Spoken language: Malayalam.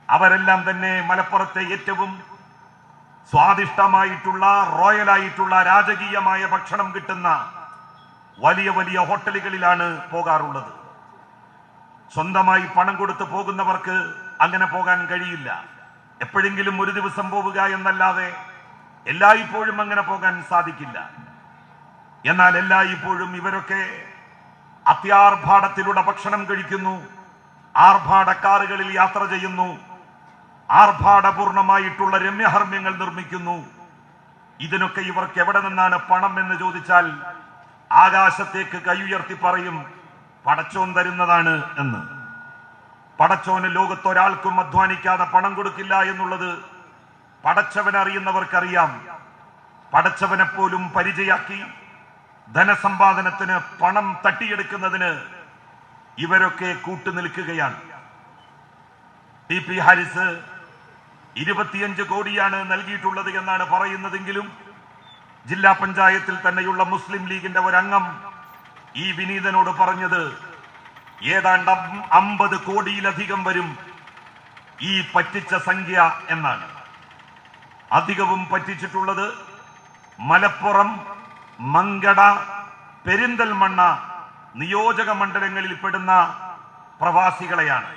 അവരെല്ലാം തന്നെ മലപ്പുറത്തെ ഏറ്റവും സ്വാദിഷ്ടമായിട്ടുള്ള റോയലായിട്ടുള്ള രാജകീയമായ ഭക്ഷണം കിട്ടുന്ന വലിയ വലിയ ഹോട്ടലുകളിലാണ് പോകാറുള്ളത്. സ്വന്തമായി പണം കൊടുത്ത് പോകുന്നവർക്ക് അങ്ങനെ പോകാൻ കഴിയില്ല. എപ്പോഴെങ്കിലും ഒരു ദിവസം പോവുക എന്നല്ലാതെ എല്ലായ്പ്പോഴും അങ്ങനെ പോകാൻ സാധിക്കില്ല. എന്നാൽ എല്ലായ്പ്പോഴും ഇവരൊക്കെ അത്യാർഭാടത്തിലൂടെ ഭക്ഷണം കഴിക്കുന്നു, ആർഭാട കാറുകളിൽ യാത്ര ചെയ്യുന്നു, ആർഭാടപൂർണമായിട്ടുള്ള രമ്യഹർമ്മ്യങ്ങൾ നിർമ്മിക്കുന്നു. ഇതിനൊക്കെ ഇവർക്ക് എവിടെ നിന്നാണ് പണം എന്ന് ചോദിച്ചാൽ ആകാശത്തേക്ക് കൈയുയർത്തി പറയും പടച്ചോൻ തരുന്നതാണ് എന്ന്. പടച്ചോന് ലോകത്തൊരാൾക്കും അധ്വാനിക്കാതെ പണം കൊടുക്കില്ല എന്നുള്ളത് പടച്ചവനറിയുന്നവർക്കറിയാം. പടച്ചവനെ പോലും പരിചയാക്കി ധനസമ്പാദനത്തിന് പണം തട്ടിയെടുക്കുന്നതിന് ഇവരൊക്കെ കൂട്ടുനിൽക്കുകയാണ്. TP ഹാരിസ് 25 കോടിയാണ് നൽകിയിട്ടുള്ളത് എന്നാണ് പറയുന്നതെങ്കിലും ജില്ലാ പഞ്ചായത്തിൽ തന്നെയുള്ള മുസ്ലിം ലീഗിന്റെ ഒരംഗം ഈ വിനീതനോട് പറഞ്ഞത് ഏതാണ്ട് 50 കോടിയിലധികം വരും ഈ പറ്റിച്ച സംഖ്യ എന്നാണ്. അധികവും പറ്റിച്ചിട്ടുള്ളത് മലപ്പുറം, മങ്കട, പെരിന്തൽമണ്ണ നിയോജക മണ്ഡലങ്ങളിൽ പെടുന്ന പ്രവാസികളെയാണ്.